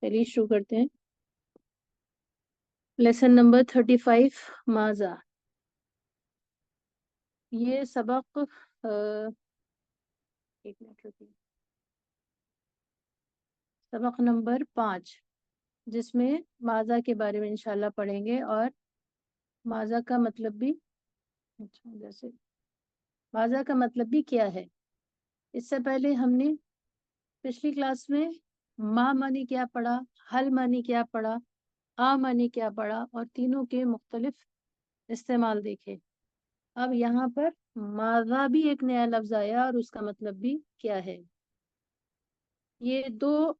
चलिए शुरू करते हैं। लेसन नंबर 35 माजा। ये सबक एक मिनट रुकिए। सबक नंबर 5 जिसमें माजा के बारे में इंशाल्लाह पढ़ेंगे और माजा का मतलब भी जैसे माजा का मतलब भी क्या है। इससे पहले हमने पिछली क्लास में माँ मानी क्या पढ़ा, हल मानी क्या पढ़ा, आ मानी क्या पढ़ा और तीनों के मुख्तलिफ इस्तेमाल देखे। अब यहाँ पर माजा भी एक नया लफ्ज आया और उसका मतलब भी क्या है। ये दो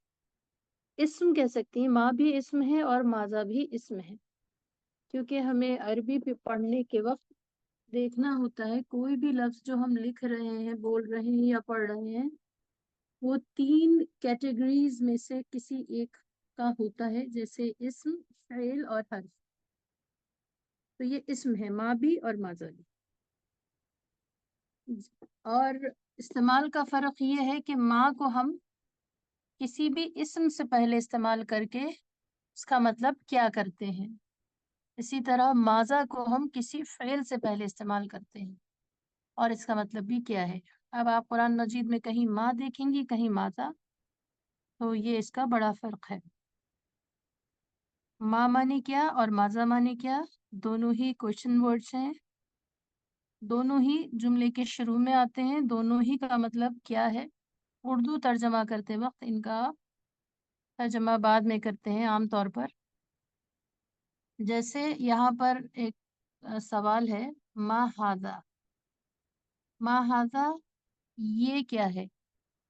इस्म कह सकती हैं, माँ भी इस्म है और माजा भी इस्म है, क्योंकि हमें अरबी पे पढ़ने के वक्त देखना होता है कोई भी लफ्ज जो हम लिख रहे हैं, बोल रहे हैं या पढ़ रहे हैं, वो तीन कैटेगरीज में से किसी एक का होता है, जैसे इस्म, फ़ेल और हर्फ। तो ये इस्म है, माँ भी और माजा भी। और इस्तेमाल का फर्क ये है कि माँ को हम किसी भी इस्म से पहले इस्तेमाल करके उसका मतलब क्या करते हैं, इसी तरह माजा को हम किसी फ़ेल से पहले इस्तेमाल करते हैं और इसका मतलब भी क्या है। अब आप कुरान मजीद में कहीं माँ देखेंगी, कहीं माजा, तो ये इसका बड़ा फर्क है। माँ माने क्या और माजा माने क्या, दोनों ही क्वेश्चन वर्ड्स हैं, दोनों ही जुमले के शुरू में आते हैं, दोनों ही का मतलब क्या है। उर्दू तर्जमा करते वक्त इनका तर्जमा बाद में करते हैं आम तौर पर। जैसे यहाँ पर एक सवाल है, मा हादा, मा हादा ये क्या है।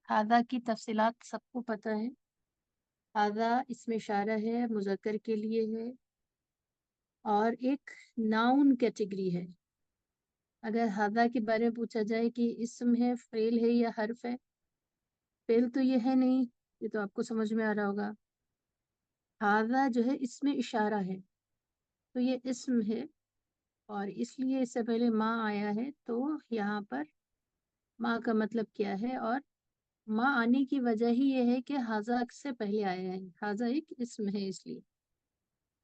हादा की तफसीलात सबको पता है। हादा इसमें इशारा है, मुज़क्कर के लिए है और एक नाउन कैटेगरी है। अगर हादा के बारे में पूछा जाए कि इस्म है, फ़ेल है या हर्फ है, फ़ेल तो ये है नहीं, ये तो आपको समझ में आ रहा होगा। हादा जो है इसमें इशारा है, तो ये इस्म है और इसलिए इससे पहले माँ आया है। तो यहाँ पर माँ का मतलब क्या है, और माँ आने की वजह ही ये है कि हाजा से पहले आया है, हाजा एक इस्म है इसलिए।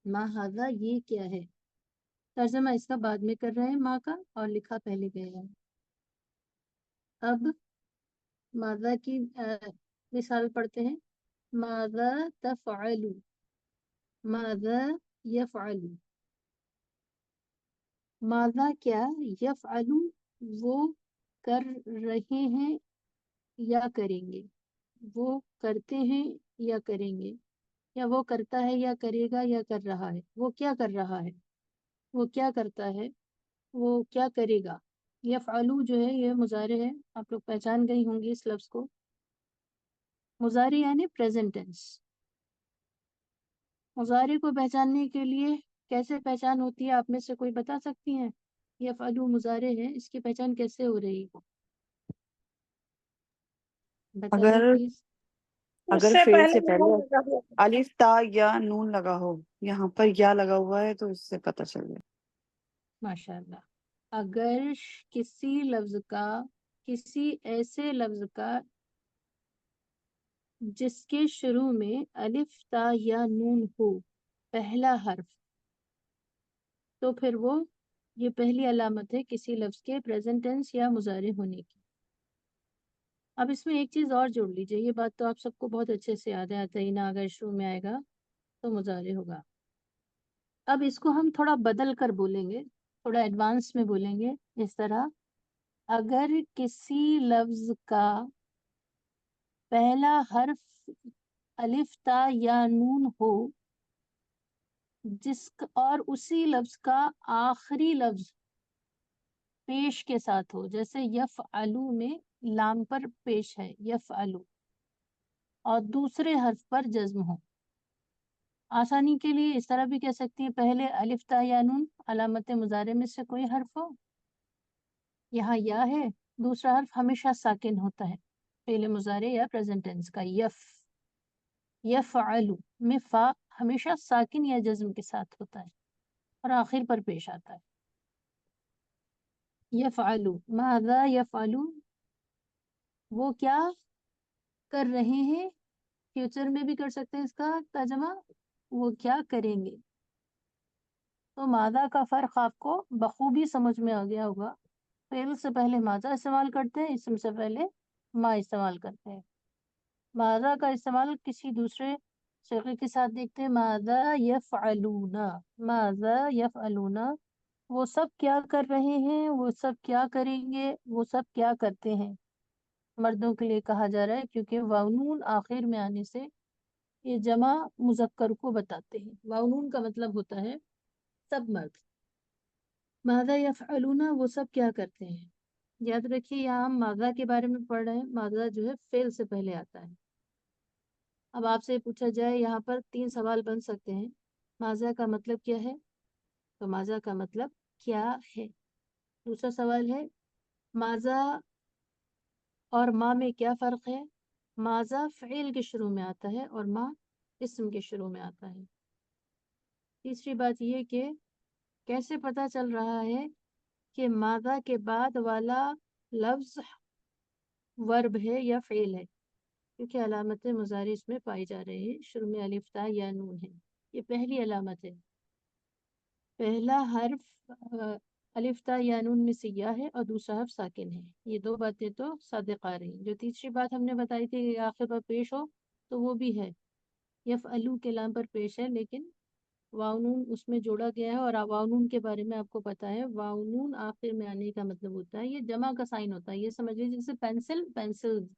माँ हाजा ये क्या है, तर्जमा इसका बाद में कर रहे हैं माँ का, और लिखा पहले गया है। अब माजा की मिसाल पढ़ते हैं। माजा तफ़अलु, माजा यफ़अलु, माजा क्या, यफ़अलु वो कर रहे हैं या करेंगे, वो करते हैं या करेंगे, या वो करता है या करेगा या कर रहा है। वो क्या कर रहा है, वो क्या करता है, वो क्या करेगा। यफ़अलु जो है ये मुज़ारे है, आप लोग पहचान गई होंगी इस लफ्ज़ को। मुज़ारे यानी प्रेजेंट टेंस। मुज़ारे को पहचानने के लिए कैसे पहचान होती है, आप में से कोई बता सकती हैं। यफ़अलु मुज़ारे है, इसकी पहचान कैसे हो रही है, बताइए अगर प्लीज। अगर उससे फेल से पहले पहले नून लगा हुआ। अलिफ ता या नून लगा हो, यहाँ पर या लगा हुआ है तो उससे पता चल गया। माशाल्लाह। अगर किसी लफ्ज का, किसी ऐसे लफ्ज का जिसके शुरू में अलिफ ता या नून हो, पहला हर्फ, तो फिर वो, ये पहली अलामत है किसी लफ्ज के प्रेजेंट टेंस या मुज़ारे होने की। अब इसमें एक चीज और जोड़ लीजिए, ये बात तो आप सबको बहुत अच्छे से याद है, अतईना अगर शुरू में आएगा तो मुज़ारे होगा। अब इसको हम थोड़ा बदल कर बोलेंगे, थोड़ा एडवांस में बोलेंगे इस तरह। अगर किसी लफ्ज का पहला हर्फ अलिफ ता या नून हो, और उसी लफ्ज का आखिरी लफ्ज पेश के साथ हो, जैसे यफ़अलु में लाम पर पेश है यफ़अलु, और दूसरे हर्फ पर जज्म हो। आसानी के लिए इस तरह भी कह सकती है, पहले अलिफ ता या नून अलामत मुज़ारे में से कोई हर्फ हो, यहाँ या है, दूसरा हर्फ हमेशा साकिन होता है, पहले मुज़ारे या प्रेजेंट टेंस का। यफ़अलु में फा हमेशा साकिन या जज्म के साथ होता है और आखिर पर पेश आता है। यफ़अलु, माज़ा यफ़अलु, वो क्या कर रहे हैं, फ्यूचर में भी कर सकते हैं इसका तर्जमा, वो क्या करेंगे। तो मादा का फर्क आपको बखूबी समझ में आ गया होगा। फेल से पहले मादा इस्तेमाल करते हैं, इसम से पहले मा इस्तेमाल करते हैं। मादा का इस्तेमाल किसी दूसरे सिगे के साथ देखते हैं, मादा यफ़अलूना, मादा यफ़अलूना, वो सब क्या कर रहे हैं, वो सब क्या करेंगे, वो सब क्या करते हैं। मर्दों के लिए कहा जा रहा है क्योंकि वाउनून आखिर में आने से ये जमा मुज़क्कर को बताते हैं। वाउनून का मतलब होता है सब मर्द। मादा यफ़अलूना, वो सब क्या करते हैं। याद रखिए यहाँ हम मादा के बारे में पढ़ रहे हैं। मादा जो है फेल से पहले आता है। अब आपसे पूछा जाए, यहाँ पर 3 सवाल बन सकते हैं। माजा का मतलब क्या है, तो माजा का मतलब क्या है। दूसरा सवाल है माजा और माँ में क्या फ़र्क है। माजा फ़ेल के शुरू में आता है और माँ इस्म के शुरू में आता है। तीसरी बात ये कि कैसे पता चल रहा है कि मादा के बाद वाला लफ्ज़ वर्ब है या फ़ेल है, क्योंकि अलामत मुज़ारी इसमें पाई जा रही है। शुरू में अलिफ ता या नून है, ये पहली अलामत है। पहला हर्फ अलिफ ता या नून में से या है और दूसरा हर्फ साकिन है। ये 2 बातें तो सादिक आ रही हैं। जो तीसरी बात हमने बताई थी कि आखिर पर पेश हो, तो वो भी है, यफ़अलू के लाम पर पेश है, लेकिन वाउनून उसमें जोड़ा गया है। और वाउनून के बारे में आपको पता है, वाउनून आखिर में आने का मतलब होता है, ये जमा का साइन होता है। ये समझ लीजिए जैसे पेंसिल, पेंसिल्स,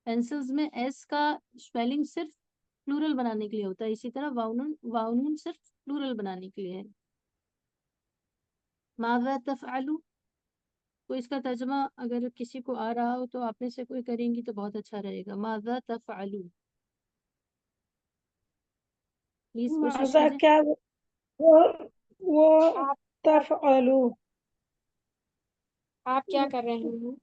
पेंसिल्स में एस का स्पेलिंग सिर्फ प्लूरल बनाने के लिए होता है, इसी तरह वाउनून, वाउनून सिर्फ प्लूरल बनाने के लिए है। माज़ा तफ़अलू, तो इसका तर्जुमा अगर किसी को आ रहा हो तो आप में से कोई करेंगी तो बहुत अच्छा रहेगा। माज़ा तफ़अलू, प्लीज कोशिश माजा कीजिए। क्या, वो आप तफ़अलू, आप क्या कर रहे हैं?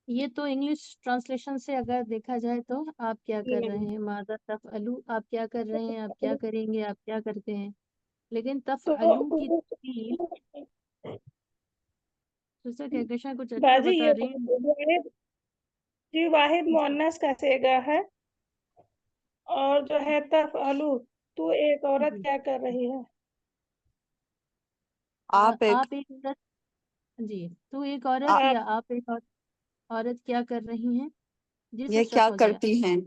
ये तो इंग्लिश ट्रांसलेशन से अगर देखा जाए तो आप क्या जी कर रहे मैम। हैं, माज़ा तफ़अलू, आप क्या कर रहे हैं, आप क्या करेंगे, आप क्या करते हैं। लेकिन तो तफ़अलू की तफसील, दूसरा कहकशा कुछ अच्छा बाजी बता ये रही है। वाहिद जी, वाहिद जी मुअन्नस का सेगा है। और जो है तफ़अलू, तू एक औरत जी, क्या कर रही है। आप एक आप एक औरत, जी, तो एक औरत आ, या आप आप एक औरत क्या कर रही हैं, ये जिसे शक क्या हो जाए। करती हैं।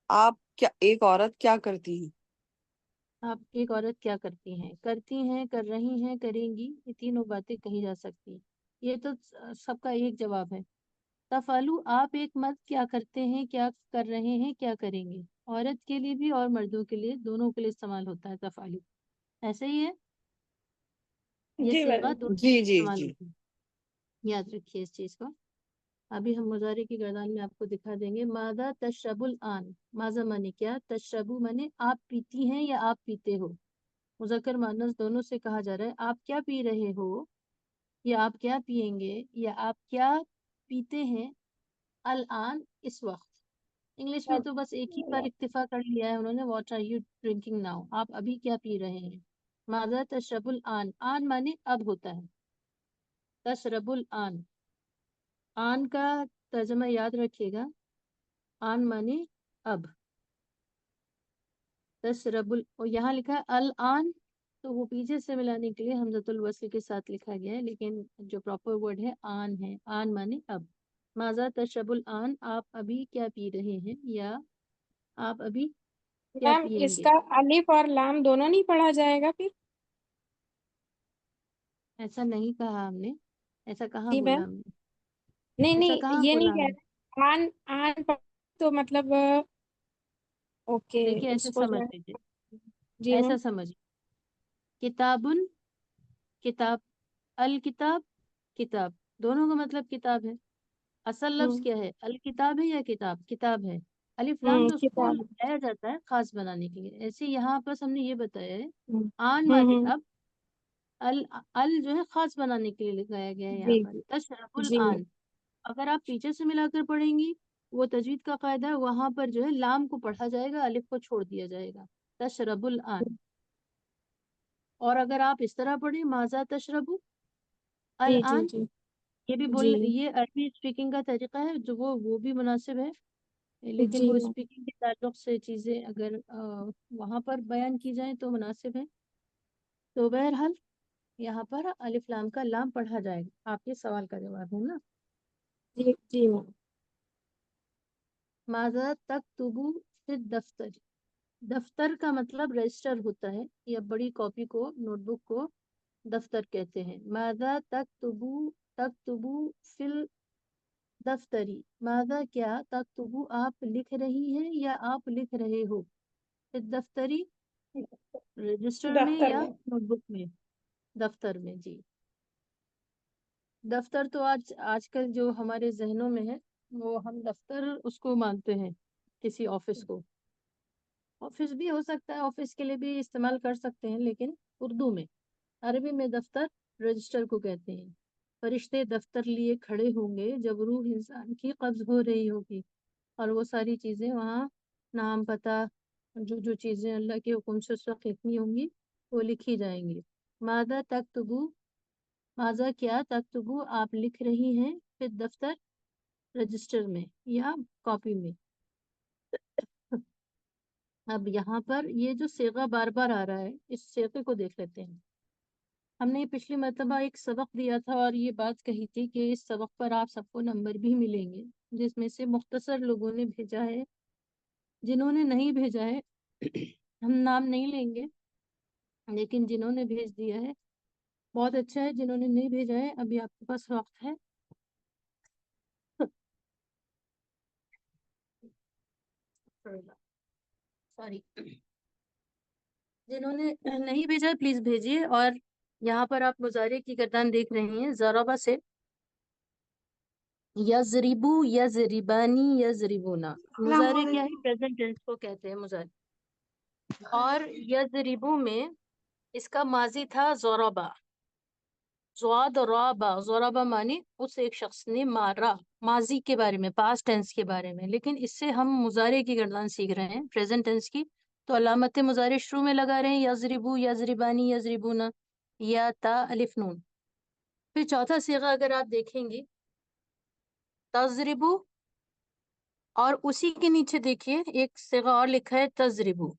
आप क्या, एक औरत क्या करती हैं। आप एक औरत क्या करती हैं, करती हैं, कर रही हैं, करेंगी, ये तीनों बातें कही जा सकती हैं। ये तो सबका एक जवाब है। तफालू, आप एक मर्द क्या करते हैं, क्या कर रहे हैं, क्या करेंगे। औरत के लिए भी और मर्दों के लिए, दोनों के लिए इस्तेमाल होता है तफालू। ऐसे ही है, ये जी सीगा बाजी। दोनों जी जी इस्तेमाल जी। होता है। याद रखिए इस चीज को। अभी हम मुजारे की गर्दान में आपको दिखा देंगे। मादा तशरबुल आन, माजा माने क्या, तशरबु माने आप पीती हैं या आप पीते हो। मुज़क्कर मुअन्नस दोनों से कहा जा रहा है, आप क्या पी रहे हो या आप क्या पिएंगे या आप क्या पीते हैं। अल आन, इस वक्त। इंग्लिश में तो बस एक ही पर इक्तिफा कर लिया है उन्होंने, what are you drinking now, आप अभी क्या पी रहे हैं। मादा तशरबुल आन, आन माने अब होता है, तशरबुल आन, आन का तर्जमा याद रखिएगा, आन माने अब। तशरबुल, और यहाँ लिखा है अल आन, तो वो पीछे से मिलाने के लिए हमजतुल वस्ल के साथ लिखा गया है, लेकिन जो प्रॉपर वर्ड है आन है। आन माने अब। माजा तशरबुल आन, आप अभी क्या पी रहे हैं या आप अभी क्या मैम पिएंगे। इसका अलिफ और लाम दोनों नहीं पढ़ा जाएगा फिर? ऐसा नहीं कहा हमने, ऐसा कहाँ जी बोला मैम। हमने, नहीं ऐसा नहीं, कहाँ ये बोला नहीं कह हमने। रहे। आन आन तो मतलब ओके, देखिए ऐसे उसको जो समझ है। लीजिए, जी ऐसा मैम। समझिए, किताबुन, किताब, अल किताब, किताब, दोनों का मतलब किताब है। असल लफ्ज हम्म क्या है, अल किताब है या किताब, किताब है। अलिफ लाम तो उसको किताब। लगाया जाता है खास बनाने के लिए। ऐसे यहाँ पर हमने ये बताया है, हम्म आन माने हम्म। अब, अल, अल जो है खास बनाने के लिए लगाया गया है यहाँ जी पर। जी तशरबुल जी आन, अगर आप पीछे से मिलाकर पढ़ेंगी, वो तजवीद का कायदा है, वहां पर जो है लाम को पढ़ा जाएगा, अलिफ को छोड़ दिया जाएगा। तशरबुल आन। और अगर आप इस तरह पढ़े, माजा तशरबु अल जी जी आन, जी ये भी जी। बोल, ये अरबी स्पीकिंग का तरीका है, जो वो भी मुनासिब है। लेकिन जी वो मैम। स्पीकिंग के ताल्लुक से चीज़ें अगर वहाँ पर बयान की जाए तो मुनासिब है। तो बहरहाल यहाँ पर अलिफ लाम का लाम पढ़ा जाएगा। आपके सवाल का जवाब है ना। जी जी मैम। माज़ा तक्तुबु फिद दफ्तर। दफ्तर का मतलब रजिस्टर होता है या बड़ी कॉपी को, नोटबुक को दफ्तर कहते हैं। माज़ा तक्तुबु फिल दफ्तरी। माज़ा क्या, तक्तुबु आप लिख रही हैं या आप लिख रहे हो, फिद दफ्तरी रजिस्टर में दफ्तर या में। नोटबुक में। दफ्तर में, जी। दफ्तर तो आजकल जो हमारे जहनों में है वो हम दफ्तर उसको मानते हैं, किसी ऑफिस को। ऑफिस भी हो सकता है, ऑफिस के लिए भी इस्तेमाल कर सकते हैं, लेकिन उर्दू में, अरबी में दफ्तर रजिस्टर को कहते हैं। फरिश्ते दफ्तर लिए खड़े होंगे जब रूह इंसान की कब्ज हो रही होगी, और वो सारी चीज़ें वहाँ, नाम पता, जो जो चीज़ें अल्लाह के हुक्म से उस वक्त लिखनी होंगी वो लिखी जाएंगी। मादा तक्तुबु, माजा क्या, तक्तुबु आप लिख रही हैं, फिर दफ्तर रजिस्टर में या कॉपी में। अब यहाँ पर ये जो सेगा बार बार आ रहा है, इस सेगे को देख लेते हैं। हमने पिछली मर्तबा एक सबक दिया था और ये बात कही थी कि इस सबक पर आप सबको नंबर भी मिलेंगे, जिसमें से मुख्तसर लोगों ने भेजा है। जिन्होंने नहीं भेजा है हम नाम नहीं लेंगे, लेकिन जिन्होंने भेज दिया है बहुत अच्छा है। जिन्होंने नहीं भेजा है अभी आपके पास वक्त है। सॉरी, जिन्होंने नहीं भेजा है प्लीज भेजिए। और यहाँ पर आप मुजारे की गर्दान देख रही हैं, ज़राबा से यज़रिबु, यज़रिबानी, यज़रिबुना। मुजारे क्या है, प्रेजेंट टेंस को कहते हैं मुजारे। और यज़रिबु में इसका माजी था ज़राबा। ज़राबा माने उस एक शख्स ने मारा, माजी के बारे में, पास्ट टेंस के बारे में। लेकिन इससे हम मुजारे की गर्दान सीख रहे हैं, प्रेजेंट टेंस की। तो अलामत मुजारे शुरू में लगा रहे हैं, यज़रिबु, यज़रिबानी, यज़रिबुना, या ता अलिफ नून। फिर चौथा सीगा अगर आप देखेंगे, तज़रिबु, और उसी के नीचे देखिए एक सीगा और लिखा है तज़रिबु।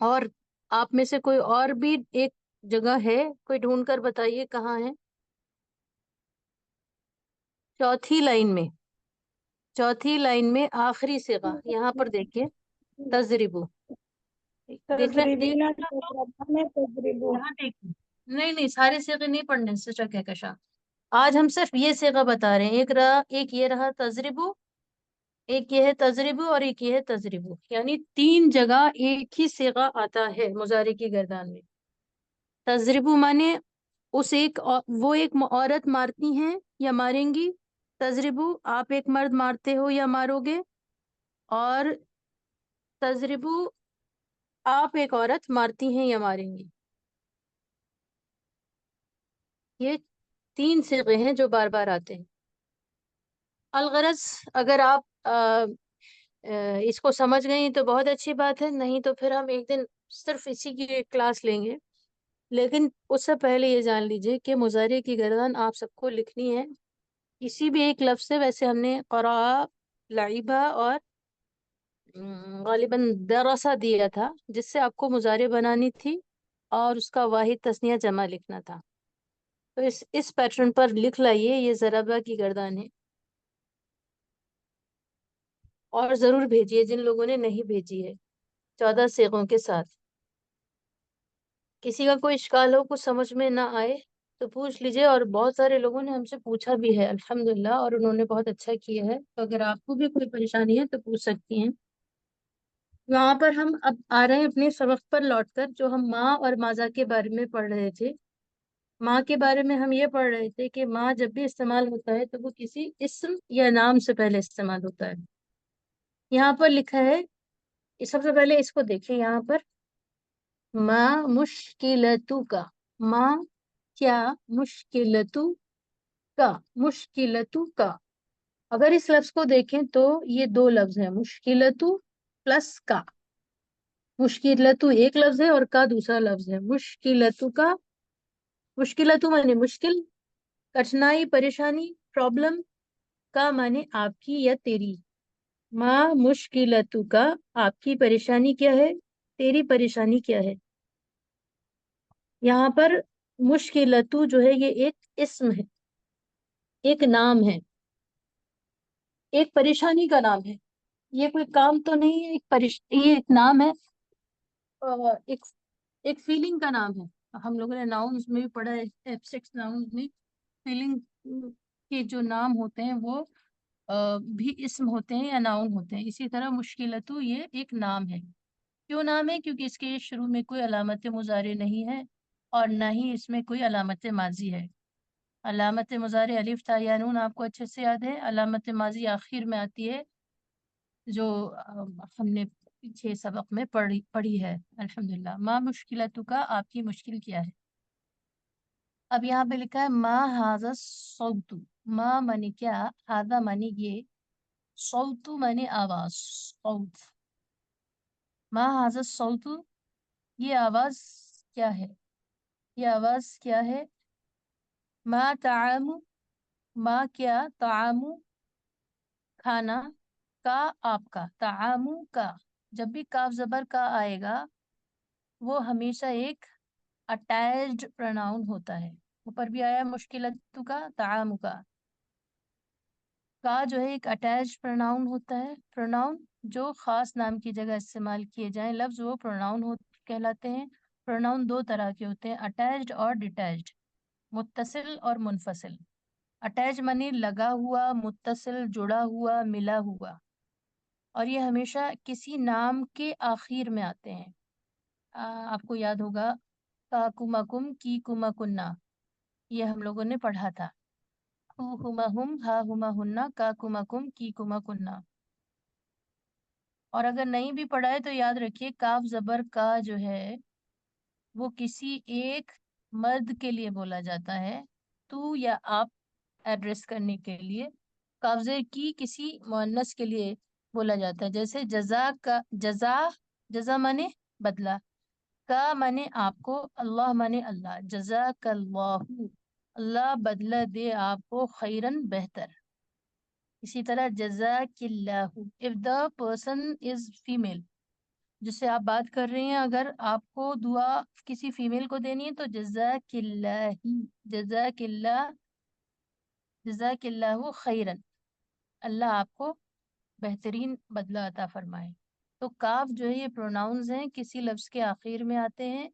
और आप में से कोई और भी एक जगह है, कोई ढूंढ कर बताइए कहाँ है। चौथी लाइन में आखिरी सीगा, यहाँ पर देखिए, तज़रिबु। देख रहे तजरीबीना देख में तजरीबू। यहाँ देखिए। नहीं नहीं, सारे सीगे नहीं पढ़ने सिस्टर कहकशा। आज हम सिर्फ ये सीगा बता रहे हैं। एक ये रहा तज़रिबु, एक ये है तजरिबु, और एक ये है तजरिबु। यानी 3 जगह एक ही सीगा आता है मुजारे की गर्दान में। तजरिबु माने वो एक औरत मारती हैं या मारेंगी। तजरिबु आप एक मर्द मारते हो या मारोगे। और तजरिबु आप एक औरत मारती हैं या मारेंगी। ये 3 सीगे हैं जो बार बार आते हैं। अलगरज अगर आप इसको समझ गई तो बहुत अच्छी बात है, नहीं तो फिर हम एक दिन सिर्फ इसी की एक क्लास लेंगे। लेकिन उससे पहले ये जान लीजिए कि मुजारे की गर्दान आप सबको लिखनी है किसी भी एक लफ्ज से। वैसे हमने क़रा, लाइबा और गालिबन दरसा दिया था, जिससे आपको मुजारे बनानी थी और उसका वाहिद तस्निया जमा लिखना था। तो इस पैटर्न पर लिख लाइए, ये ज़राबा की गर्दान है। और ज़रूर भेजिए जिन लोगों ने नहीं भेजी है, 14 सीगों के साथ। किसी का कोई इश्काल हो, कुछ समझ में ना आए तो पूछ लीजिए। और बहुत सारे लोगों ने हमसे पूछा भी है अल्हम्दुलिल्लाह, और उन्होंने बहुत अच्छा किया है। तो अगर आपको भी कोई परेशानी है तो पूछ सकती हैं। वहां पर हम अब आ रहे हैं अपने सबक पर लौटकर, जो हम माँ और माजा के बारे में पढ़ रहे थे। माँ के बारे में हम ये पढ़ रहे थे कि माँ जब भी इस्तेमाल होता है तो वो किसी इस्म या नाम से पहले इस्तेमाल होता है। यहाँ पर लिखा है, सबसे पहले इसको देखिए यहाँ पर, माँ मुश्किलतु का। माँ क्या, मुश्किलतु का, मुश्किलतु का। अगर इस लफ्ज को देखें तो ये 2 लफ्ज हैं, मुश्किलतु प्लस का। मुश्किलतु एक लफ्ज है और का दूसरा लफ्ज है। मुश्किलतु का, मुश्किलतु माने मुश्किल, कठिनाई, परेशानी, प्रॉब्लम। का माने आपकी या तेरी। माँ मुश्किलतु का, आपकी परेशानी क्या है, तेरी परेशानी क्या है। यहाँ पर मुश्किलतु जो है ये एक इस्म है, एक नाम है, एक परेशानी का नाम है। ये कोई काम तो नहीं है, ये एक नाम है, एक एक फीलिंग का नाम है। हम लोगों ने नाउन्स में भी पढ़ा है, एब्स्ट्रैक्ट नाउन्स में फीलिंग के जो नाम होते हैं वो भी इस्म होते हैं या नाउन होते हैं। इसी तरह मुश्किलतु ये एक नाम है। क्यों नाम है? क्योंकि इसके शुरू में कोई अलामत मुजारे नहीं है और ना ही इसमें कोई अलामत माजी है। अलामत मुजारे अलिफ था या नून आपको अच्छे से याद है। अलामत माजी आखिर में आती है, जो हमने पीछे सबक में पढ़ी है। अल्हम्दुलिल्लाह। माँ मुश्किलतु का, आपकी मुश्किल क्या है। अब यहाँ पे लिखा है मा हाजा सौतु। माँ माने क्या, हाजा माने ये, सौतु माने आवाज, सौत। मा हाजा सौतु, ये आवाज क्या है, ये आवाज क्या है। मा तामु, मा क्या, तामु खाना, का आपका, तामु का। जब भी काफ जबर का आएगा वो हमेशा एक अटैच्ड प्रोनाउन होता है। ऊपर भी आया मुश्किलतु का, तामु का जो है एक अटैच्ड प्रोनाउन होता है। प्रोनाउन जो खास नाम की जगह इस्तेमाल किए जाएं लफ्ज, वो प्रोनाउन हो कहलाते हैं। प्रोनाउन दो तरह के होते हैं, अटैच्ड और डिटैच्ड, मुत्तसिल और मुनफसिल। अटैच माने लगा हुआ, मुत्तसिल जुड़ा हुआ, मिला हुआ, और ये हमेशा किसी नाम के आखिर में आते हैं। आपको याद होगा काकुमकुम की कुमकुन्ना, ये हम लोगों ने पढ़ा था। हुमा हा हुमा हुन्ना, काकुमकुम की कुमकुन्ना। और अगर नहीं भी पढ़ा है तो याद रखिए काफ जबर का जो है वो किसी एक मर्द के लिए बोला जाता है, तू या आप एड्रेस करने के लिए। काफजे की किसी मुअन्नस के लिए बोला जाता है। जैसे जजा का, जजा, जजा माने बदला, का माने आपको, अल्लाह माने अल्लाह। जज़ाकल्लाहु, अल्लाह बदला दे आपको, खैरन बेहतर। इसी तरह जज़ाकिल्लाहु, if the person is female, जिससे आप बात कर रहे हैं, अगर आपको दुआ किसी फीमेल को देनी है तो जज़ाकिल्लाही, जज़ाकिल्लाह, जज़ाकिल्लाहु खैरन, अल्लाह आपको बेहतरीन बदला अता फरमाए। तो काफ जो है ये प्रोनाउंस हैं, किसी लफ्ज के आखिर में आते हैं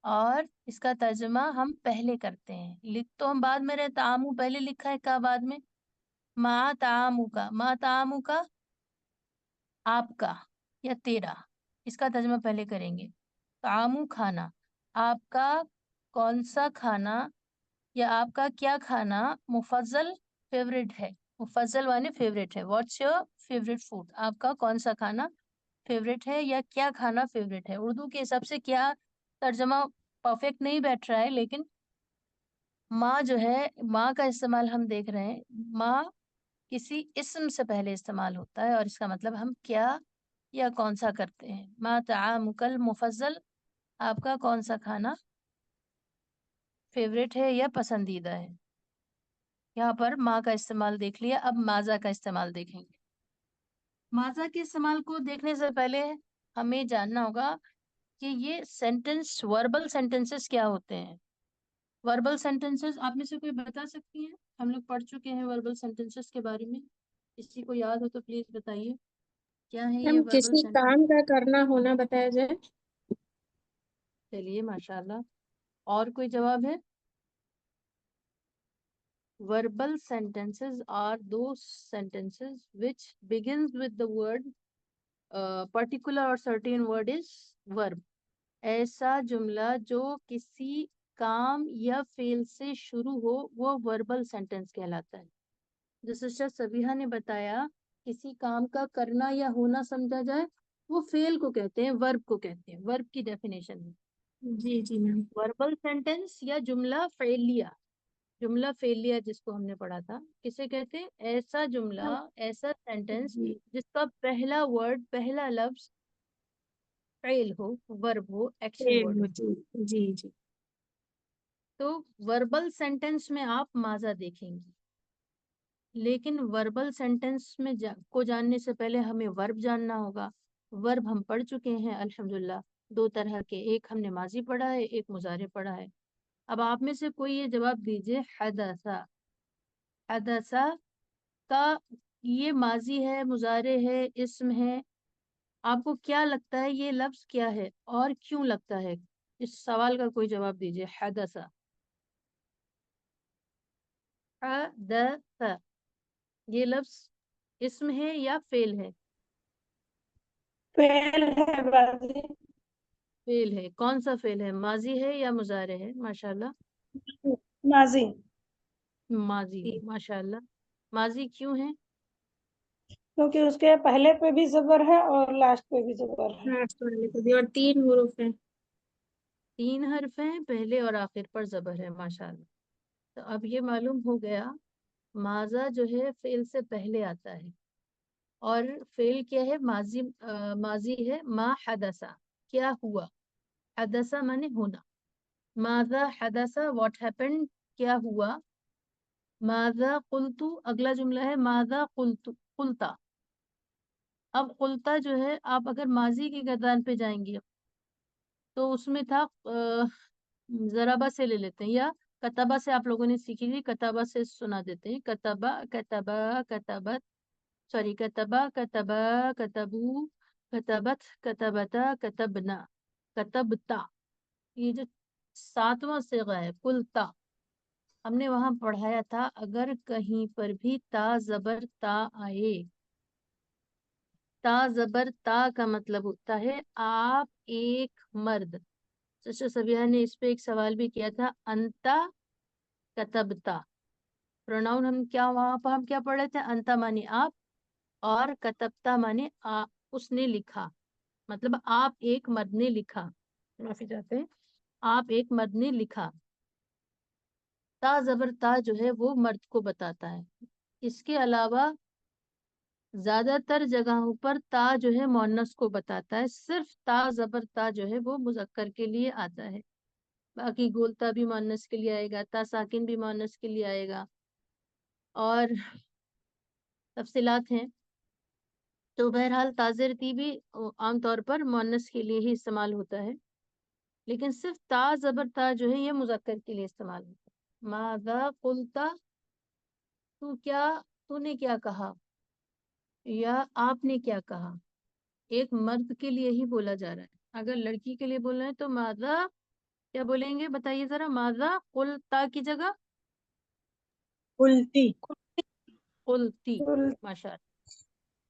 और इसका तर्जुमा हम पहले करते हैं। लिख तो हम बाद में रहे, तामू पहले लिखा है, का बाद में। मा तामू का, मा तामू का आपका या तेरा, इसका तर्जुमा पहले करेंगे। तामू खाना, आपका कौन सा खाना या आपका क्या खाना मुफज्जल फेवरेट है। मुफज्जल माने फेवरेट है। व्हाट्स योर फेवरेट फूड, आपका कौन सा खाना फेवरेट है या क्या खाना फेवरेट है। उर्दू के हिसाब से क्या तर्जमा परफेक्ट नहीं बैठ रहा है, लेकिन माँ जो है, माँ का इस्तेमाल हम देख रहे हैं। माँ किसी इस्म से पहले इस्तेमाल होता है और इसका मतलब हम क्या या कौन सा करते हैं। मा तामुकल मुफज्जल, आपका कौन सा खाना फेवरेट है या पसंदीदा है। यहाँ पर माँ का इस्तेमाल देख लिया, अब माजा का इस्तेमाल देखेंगे। माजा के इस्तेमाल को देखने से पहले हमें जानना होगा कि ये सेंटेंस, वर्बल सेंटेंसेस क्या होते हैं। वर्बल सेंटेंसेस आप में से कोई बता सकती हैं? हम लोग पढ़ चुके हैं वर्बल सेंटेंसेस के बारे में, किसी को याद हो तो प्लीज बताइए क्या है ये हम वर्बल किसी सेंटेंस। काम का करना होना बताया जाए। चलिए माशाल्लाह, और कोई जवाब है? verbal sentences are those sentences which begins with the word particular or certain word is verb। ऐसा जुमला जो किसी काम या फेल से शुरू हो वो वर्बल सेंटेंस कहलाता है। जो सिस्टर सबिहा ने बताया, किसी काम का करना या होना समझा जाए वो फेल को कहते हैं, वर्ब को कहते हैं। वर्ब की डेफिनेशन है जी जी मैम। वर्बल सेंटेंस या जुमला फेलिया। जुमला फेलिया जिसको हमने पढ़ा था, किसे कहते हैं? ऐसा जुमला, ऐसा सेंटेंस जी जिसका पहला वर्ड, पहला लफ्ज फेल हो, वर्ब हो, एक्शन वर्ड हो। जी जी जी। तो वर्बल सेंटेंस में आप माजा देखेंगी। लेकिन वर्बल सेंटेंस में को जानने से पहले हमें वर्ब जानना होगा। वर्ब हम पढ़ चुके हैं अल्हम्दुलिल्लाह, 2 तरह के, एक हमने माजी पढ़ा है, एक मुजारे पढ़ा है। अब आप में से कोई ये जवाब दीजिए, हदसा, हदसा का ये माजी है, मुजारे है, इस्म है, आपको क्या लगता है ये लफ्ज क्या है और क्यों लगता है? इस सवाल का कोई जवाब दीजिए। हदसा, हदसा, ये लफ्ज इस्म है या फेल है? फेल है बाजी। फेल है। कौन सा फेल है, माजी है या मुजारे है? माशाल्लाह, माजी। माजी है, माशाल्लाह। माजी क्यों है? क्योंकि उसके पहले पे भी जबर है और लास्ट पे भी जबर है। लास्ट वाले को भी, और 3 हुरूफ है। 3 हर्फ हैं, पहले और आखिर पर जबर है, माशाल्लाह। तो अब ये मालूम हो गया, माजा जो है फेल से पहले आता है, और फेल क्या है, माजी, माजी है। मा हदसा, क्या हुआ, हदसा माने होना, माजा हदसा, व्हाट हैपेंड, क्या हुआ। माजा कुल्तु, अगला जुमला है माजा कुल्तु, कुल्ता। अब कुल्ता जो है, आप अगर माजी की गर्दान पे जाएंगे तो उसमें था, जराबा से ले लेते हैं, या कतबा से आप लोगों ने सीखी थी, कतबा से सुना देते हैं। कतबा, कतबा, कतबत, सॉरी, कतबा, कतबा, कतबू, कतबत, कतबता, कतबना, कतबता, ये जो 7वां सिगा है कुल्ता, हमने वहां पढ़ाया था, अगर कहीं पर भी ता जबर ता आए, ता जबर ता का मतलब होता है आप एक मर्द। सिस्टर सबिया ने इस पे एक सवाल भी किया था, अंता कतबता, प्रोनाउन हम क्या, वहां पर हम क्या पढ़ रहे थे, अंता माने आप, और कतबता माने उसने लिखा, मतलब आप एक मर्द ने लिखा, माफी चाहते हैं, आप एक मर्द ने लिखा। ता जबर ता जो है वो मर्द को बताता है। इसके अलावा ज्यादातर जगहों पर ता जो है मोन्नस को बताता है, सिर्फ ता जबर ता जो है वो मुजक्कर के लिए आता है। बाकी गोलता भी मोन्नस के लिए आएगा, ता साकिन भी मोन्नस के लिए आएगा, और तफसीलात हैं। तो बहरहाल ताज़रती भी आमतौर पर मोन्नस के लिए ही इस्तेमाल होता है, लेकिन सिर्फ ता जबर ता जो है ये मुजक्कर के लिए इस्तेमाल होता है। मादा कुल्ता, तू क्या, तूने क्या कहा, या आपने क्या कहा, एक मर्द के लिए ही बोला जा रहा है। अगर लड़की के लिए बोल रहे हैं तो मादा क्या बोलेंगे, बताइए जरा, मादा कुल्ता की जगह उल्टी। कुल्ती, माशाअल्लाह।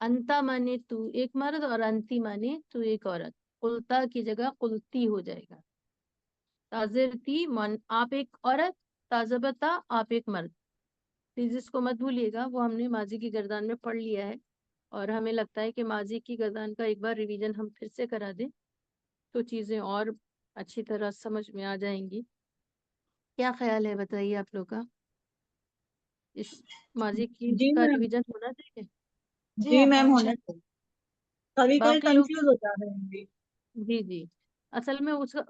अंता माने तू एक मर्द, और अंती माने तू एक औरत, कुल्ता की जगह कुल्ती हो जाएगा। ताजरती मन, आप एक औरत, ताजबता, आप एक मर्द। प्लीज इसको मत भूलिएगा, वो हमने माजी की गर्दान में पढ़ लिया है, और हमें लगता है कि माजी की गर्दान का एक बार रिवीजन हम फिर से करा दें तो चीजें और अच्छी तरह समझ में आ जाएंगी। क्या ख्याल है, बताइए आप लोग का, इस माजी की जी का मैम। रिवीजन होना चाहिए? जी मैम, होना चाहिए। कभी कभी बाकी लोग, कंफ्यूज हो जा रहे होंगे। जी जी, असल में उसका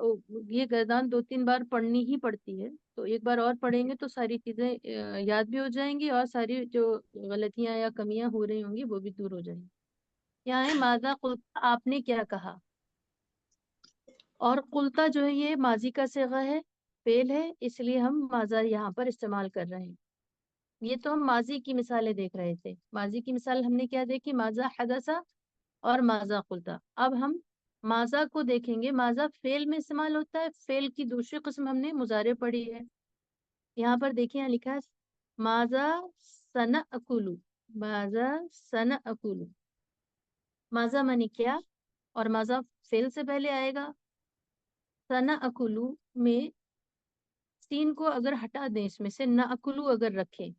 ये गर्दान 2-3 बार पढ़नी ही पड़ती है, तो एक बार और पढ़ेंगे तो सारी चीजें याद भी हो जाएंगी, और सारी जो गलतियां या कमियां हो रही होंगी वो भी दूर हो जाएंगी। यहाँ है माजा कुल्ता, आपने क्या कहा, और कुल्ता जो है ये माजी का सिगा है, फेल है, इसलिए हम माजा यहाँ पर इस्तेमाल कर रहे हैं। ये तो हम माजी की मिसालें देख रहे थे, माजी की मिसाल हमने क्या देखी, माजा हदसा और माजा कुल्ता। अब हम माजा को देखेंगे, माजा फेल में इस्तेमाल होता है, फेल की दूसरी किस्म हमने मुजारे पढ़ी है। यहाँ पर देखिए, यहाँ लिखा है माजा सन अकुलू, माजा सन अकुलू, माजा मानी क्या, और माजा फेल से पहले आएगा। सना अकुलू में सीन को अगर हटा दें, इसमें से ना अकुलू अगर रखें,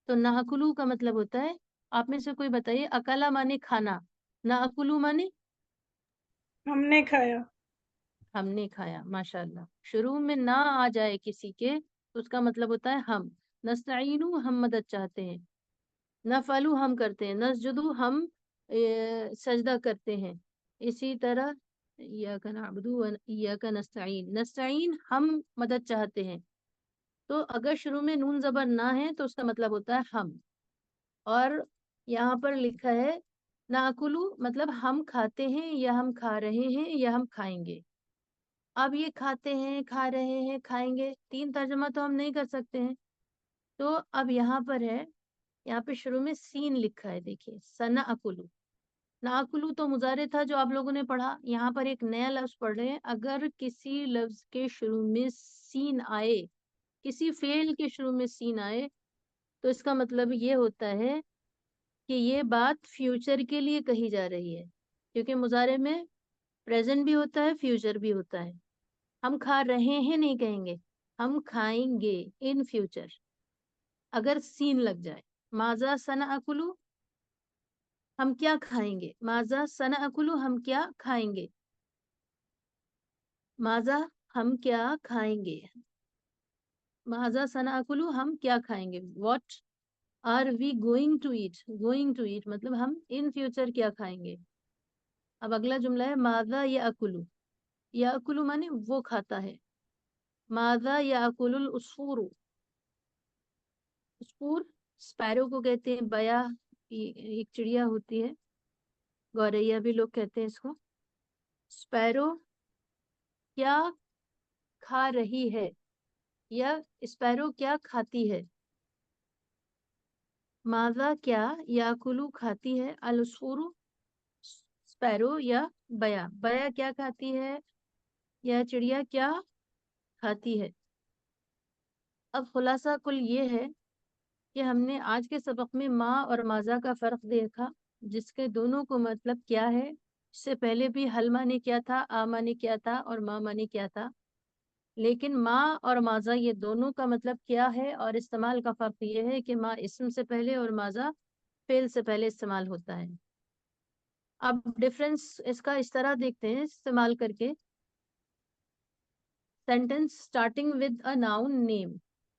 तो ना अकुलू का मतलब होता है, आप में से कोई बताइए, अकला माने खाना, ना अकुलू माने हमने खाया। हमने खाया, माशाल्लाह। शुरू में ना आ जाए किसी के तो उसका मतलब होता है हम। नस्तईनु, हम मदद चाहते हैं। नफलू, हम करते हैं। नसजुदू, हम सजदा करते हैं। इसी तरह इय्याका नअबुदु व इय्याका नस्तईन, नस्तईन हम मदद चाहते हैं। تو اگر شروع میں نون زبر نہ ہے تو اس کا مطلب ہوتا ہے ہم. اور یہاں پر لکھا ہے ناکلو مطلب ہم کھاتے ہیں یا ہم کھا رہے ہیں یا ہم کھائیں گے. اب یہ کھاتے ہیں، کھا رہے ہیں، کھائیں گے، 3 ترجمہ تو ہم نہیں کر سکتے ہیں. تو اب یہاں پر ہے، یہاں پہ شروع میں سین لکھا ہے، دیکھیے سنأکلو. ناکلو تو مضارع تھا جو آپ لوگوں نے پڑھا. یہاں پر ایک نیا لفظ پڑھ رہے ہیں. اگر کسی لفظ کے شروع میں سین آئے، کسی فعل کے شروع میں سین آئے، تو اس کا مطلب یہ ہوتا ہے کہ یہ بات فیوچر کے لیے کہی جا رہی ہے، کیونکہ مضارع میں پریزنٹ بھی ہوتا ہے، فیوچر بھی ہوتا ہے. ہم کھا رہے ہیں نہیں کہیں گے، ہم کھائیں گے ان فیوچر اگر سین لگ جائے. ماذا سنأکلو ہم کیا کھائیں گے، ماذا سنأکلو ہم کیا کھائیں گے، ماذا ہم کیا کھائیں گے، ماذا سنأکلو ہم کیا کھائیں گے. What are we going to eat, going to eat مطلب ہم ان فیوچر کیا کھائیں گے. اب اگلا جملہ ہے ماذا یأکلو. یأکلو مانے وہ کھاتا ہے. ماذا یأکل العصفور، عصفور اسپیرو کو کہتے ہیں. بیا ایک چڑیا ہوتی ہے، گوریا بھی لوگ کہتے ہیں اس کو. اسپیرو کیا کھا رہی ہے یا اسپیرو کیا کھاتی ہے. ماذا کیا، یاکلو کھاتی ہے، العصفور اسپیرو یا بیا، بیا کیا کھاتی ہے یا چڑیا کیا کھاتی ہے. اب خلاصہ کل یہ ہے کہ ہم نے آج کے سبق میں ما اور ماذا کا فرق دیکھا، جس کے دونوں کو مطلب کیا ہے. اس سے پہلے بھی حل معنی کیا تھا، آ معنی کیا تھا اور ما معنی کیا تھا. لیکن ما اور ماذا یہ دونوں کا مطلب کیا ہے اور استعمال کا فرق یہ ہے کہ ما اسم سے پہلے اور ماذا فعل سے پہلے استعمال ہوتا ہے. اب ڈفرنس اس کا اس طرح دیکھتے ہیں استعمال کر کے. Sentence starting with a noun name,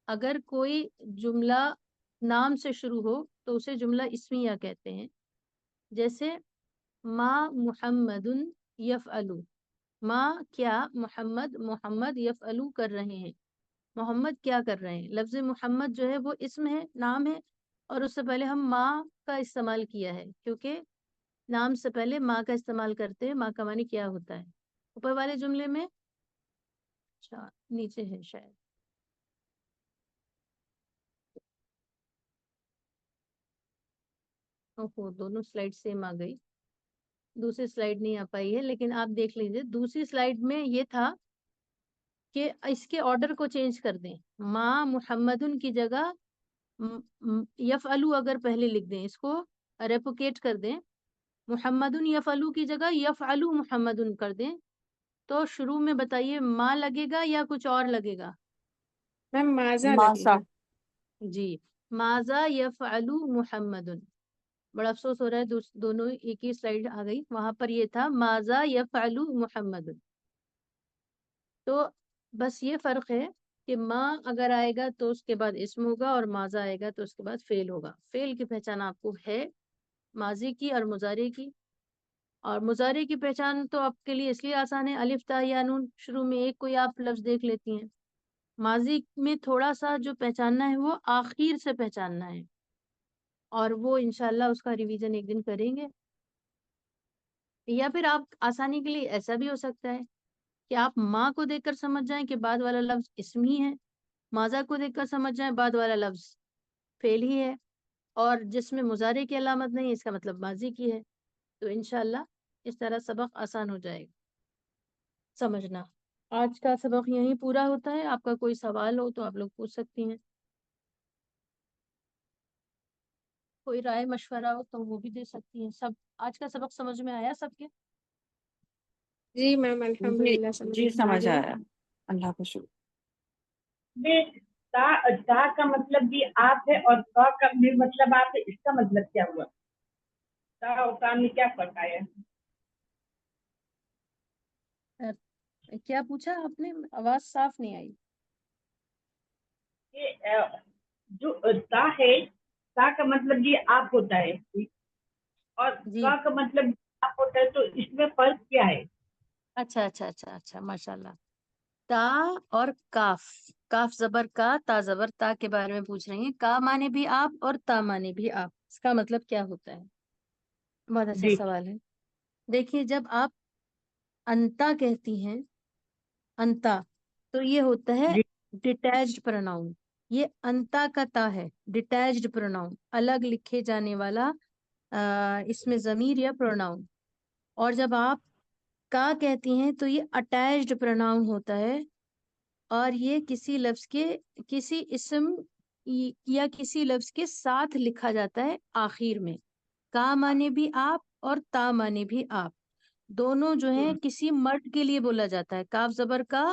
اگر کوئی جملہ نام سے شروع ہو تو اسے جملہ اسمیہ کہتے ہیں. جیسے ما محمد یفعلو، ما کیا، محمد محمد یفعلو کر رہے ہیں، محمد کیا کر رہے ہیں. لفظ محمد جو ہے وہ اسم ہے، نام ہے، اور اس سے پہلے ہم ما کا استعمال کیا ہے کیونکہ نام سے پہلے ما کا استعمال کرتے ہیں. ما کا معنی کیا ہوتا ہے. اوپر والے جملے میں اچھا نیچے ہے شاید، اوہو دونوں سلائڈ سیم آ گئی، دوسری سلائڈ نہیں آ پائی ہے. لیکن آپ دیکھ لیجیے دوسری سلائڈ میں یہ تھا کہ اس کے آرڈر کو چینج کر دیں. ما محمدن کی جگہ یفعلو اگر پہلے لکھ دیں، اس کو ریپوکیٹ کر دیں، محمدن یفعلو کی جگہ یفعلو محمدن کر دیں، تو شروع میں بتائیے ما لگے گا یا کچھ اور لگے گا. میم ماذا لگے ماسا گا. جی ماذا یفعلو محمدن. بڑا افسوس ہو رہا ہے دونوں ایک ہی سلائڈ آ گئی، وہاں پر یہ تھا ماذا یفعلو محمدن. تو بس یہ فرق ہے کہ ما اگر آئے گا تو اس کے بعد اسم ہوگا اور ماذا آئے گا تو اس کے بعد فعل ہوگا. فعل کی پہچان آپ کو ہے ماضی کی اور مضارع کی، اور مضارع کی پہچان تو آپ کے لیے اس لیے آسان ہے، الف تا یا نون شروع میں ایک کوئی آپ لفظ دیکھ لیتی ہیں. ماضی میں تھوڑا سا جو پہچاننا ہے وہ آخر سے پہچاننا ہے، اور وہ انشاءاللہ اس کا ریویژن ایک دن کریں گے. یا پھر آپ آسانی کے لیے ایسا بھی ہو سکتا ہے کہ آپ ماں کو دیکھ کر سمجھ جائیں کہ بعد والا لفظ اسم ہی ہے، ماذا کو دیکھ کر سمجھ جائیں بعد والا لفظ فعل ہی ہے، اور جس میں مضارع کی علامت نہیں اس کا مطلب ماضی کی ہے. تو انشاءاللہ اس طرح سبق آسان ہو جائے گا سمجھنا. آج کا سبق یہیں پورا ہوتا ہے. آپ کا کوئی سوال ہو تو آپ لوگ پوچھ سکتی ہیں، کوئی رائے مشورہ ہو تو وہ بھی دے سکتی ہیں. سب آج کا سبق سمجھ میں آیا سب کے؟ جی میم جی الحمدللہ جی سمجھ سمجھ آیا، اللہ کا شکر. تا کا مطلب بھی آپ ہے اور کا بھی مطلب آپ ہے، اس کا مطلب کیا ہوا؟ تا اور کا میں کیا فرق آیا؟ کیا پوچھا آپ نے؟ آواز صاف نہیں آئی. جو تا ہے، تا کا مطلب یہ آپ ہوتا ہے اور جی کا کا مطلب آپ ہوتا ہے، تو اس میں فرق کیا ہے؟ اچھا اچھا اچھا اچھا ماشاء اللہ. تا और काफ, काफ जबर का, ता जबर ता के बारे में पूछ रही हैं। का माने भी आप और ता माने भी आप, इसका मतलब क्या होता है? बहुत अच्छा जी सवाल है। देखिए, जब आप अंता कहती हैं, अंता, तो ये होता है जी डिटैच्ड प्रोनाउन। ये अंता का ता है, डिटैच्ड प्रोनाउन, अलग लिखे जाने वाला इसमें जमीर या प्रोनाउन। और जब आप का कहती हैं तो ये अटैच्ड प्रोनाउन होता है, और ये किसी लफ्ज के, किसी इस्म या किसी लफ्ज के साथ लिखा जाता है आखिर में। का माने भी आप और ता माने भी आप, दोनों जो है किसी मर्द के लिए बोला जाता है। काफ जबर का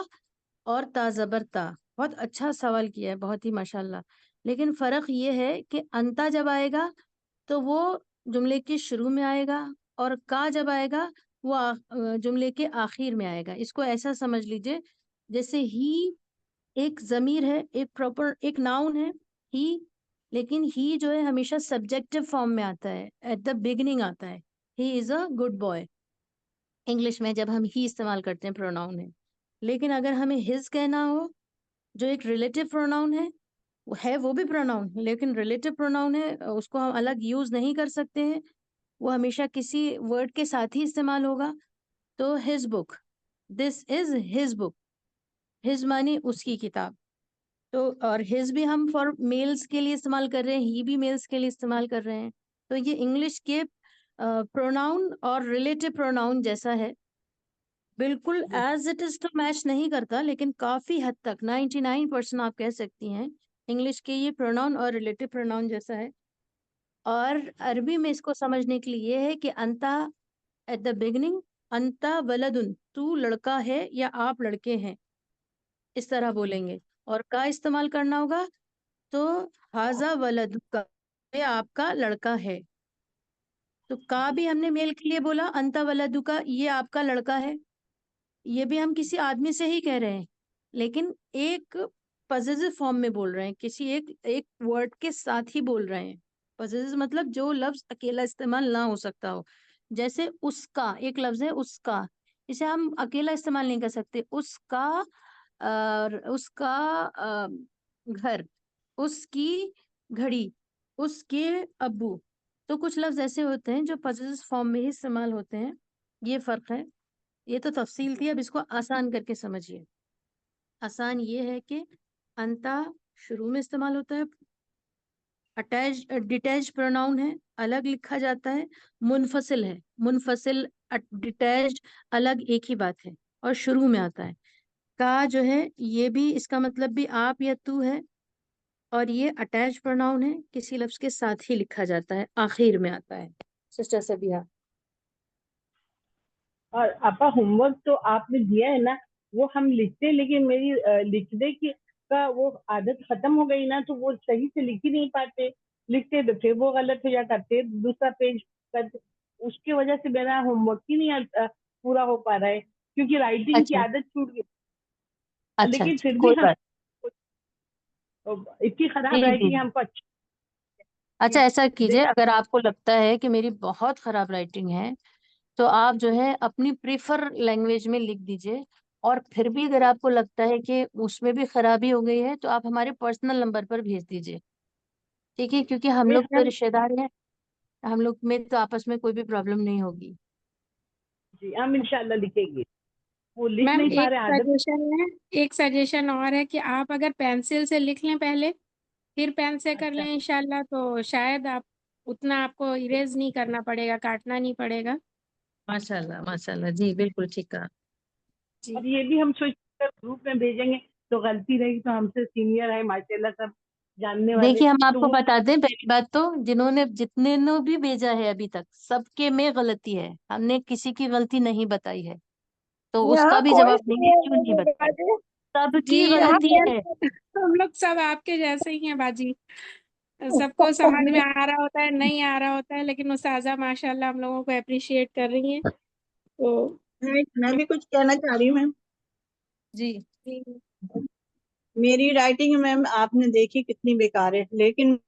और ता जबर ता। बहुत अच्छा सवाल किया है, बहुत ही माशाल्लाह। लेकिन फर्क ये है कि अंता जब आएगा तो वो जुमले के शुरू में आएगा, और का जब आएगा वो जुमले के आखिर में आएगा। इसको ऐसा समझ लीजिए जैसे ही एक जमीर है, एक प्रॉपर एक नाउन है ही, लेकिन ही जो है हमेशा सब्जेक्टिव फॉर्म में आता है, एट द बिगिनिंग आता है। He is a good boy, English में जब हम ही इस्तेमाल करते हैं प्रोनाउन है। लेकिन अगर हमें हिज कहना हो, जो एक रिलेटिव प्रोनाउन है, वो भी प्रोनाउन लेकिन रिलेटिव प्रोनाउन है, उसको हम अलग यूज नहीं कर सकते हैं, वो हमेशा किसी वर्ड के साथ ही इस्तेमाल होगा। तो his book, this is his book, his मानी उसकी किताब। तो और हिज भी हम फॉर मेल्स के लिए इस्तेमाल कर रहे हैं, ही भी मेल्स के लिए इस्तेमाल कर रहे हैं। तो ये इंग्लिश के प्रोनाउन और रिलेटिव प्रोनाउन जैसा है, बिल्कुल एज इट इज तो मैच नहीं करता, लेकिन काफी हद तक 99% आप कह सकती हैं इंग्लिश के ये प्रोनाउन और रिलेटिव प्रोनाउन जैसा है। और अरबी में इसको समझने के लिए ये है कि अंता एट द बिगिनिंग, अंता वलदुन, तू लड़का है या आप लड़के हैं, इस तरह बोलेंगे। और का इस्तेमाल करना होगा तो हाजा वलदुका, ये आपका लड़का है। तो का भी हमने मेल के लिए बोला, अंता वलदुका, ये आपका लड़का है, ये भी हम किसी आदमी से ही कह रहे हैं, लेकिन एक पॉसेसिव फॉर्म में बोल रहे हैं, किसी एक एक वर्ड के साथ ही बोल रहे हैं। पॉसेसिव मतलब जो लफ्ज अकेला इस्तेमाल ना हो सकता हो। जैसे उसका एक लफ्ज है, उसका, इसे हम अकेला इस्तेमाल नहीं कर सकते। उसका उसका घर, उसकी घड़ी, उसके अब्बू। तो कुछ लफ्ज ऐसे होते हैं जो पॉसेसिव फॉर्म में ही इस्तेमाल होते हैं, ये फर्क है। ये तो तफसील थी, अब इसको आसान करके समझिए। आसान ये है कि अंता शुरू में इस्तेमाल होता है, अटैच डिटैच प्रोनाउन है, अलग लिखा जाता है, मुनफसिल है, मुनफसिल डिटैच अलग एक ही बात है, और शुरू में आता है। का जो है ये भी इसका मतलब भी आप या तू है, और ये अटैच प्रोनाउन है, किसी लफ्ज के साथ ही लिखा जाता है, आखिर में आता है। सिस्टर सबिया। और आपका होमवर्क तो आपने दिया है ना, वो हम लिखते हैं, लेकिन मेरी लिखने की का वो आदत खत्म हो गई ना, तो वो सही से लिख ही नहीं पाते। लिखते तो फिर वो गलत हो जाता, फिर दूसरा पेज करते, उसकी वजह से मेरा होमवर्क ही नहीं पूरा हो पा रहा है, क्योंकि राइटिंग की अच्छा आदत छूट गई। अच्छा लेकिन अच्छा, फिर भी कोई हम बात। इतनी खराब जी जी राइटिंग जी। हमको अच्छी अच्छा, ऐसा कीजिए, देख। अगर आपको लगता है कि मेरी बहुत खराब राइटिंग है, तो आप जो है अपनी प्रीफर लैंग्वेज में लिख दीजिए। और फिर भी अगर आपको लगता है कि उसमें भी खराबी हो गई है, तो आप हमारे पर्सनल नंबर पर भेज दीजिए, ठीक है? क्योंकि हम लोग तो मैम रिश्तेदार हैं, हम लोग में तो आपस में कोई भी प्रॉब्लम नहीं होगी। जी, हम इंशाल्लाह लिखेंगे। वो लिख मैम नहीं पा एक रहे आदत। सजेशन है, एक सजेशन और है कि आप अगर पेंसिल से लिख लें पहले, फिर पेन से कर अच्छा लें इंशाल्लाह, तो शायद आप उतना आपको इरेज नहीं करना पड़ेगा, काटना नहीं पड़ेगा। माशाल्लाह माशाल्लाह, जी बिल्कुल ठीक कहा। जी और ये भी हम सोच ग्रुप में भेजेंगे, तो गलती रही तो हमसे सीनियर है माशाल्लाह सब जानने वाले, देखिए, हम तो आपको वो बता दें, पहली बात तो जिन्होंने जितने ने भी भेजा है अभी तक, सबके में गलती है, हमने किसी की गलती नहीं बताई है, तो उसका यहाँ भी कोई जवाब देंगे क्यों नहीं नहीं बताया। बाजी। जी, सबकी यहाँ गलती कोई है। हम लोग सब आपके जैसे ही हैं बाजी। सबको समझ में आ रहा होता है, नहीं आ रहा होता है, लेकिन उस्ताजा माशाल्लाह हम लोगों को अप्रिशिएट कर रही हैं, तो मैं भी कुछ कहना चाह रही हूँ मैम। जी जी मेरी राइटिंग मैम आपने देखी कितनी बेकार है, लेकिन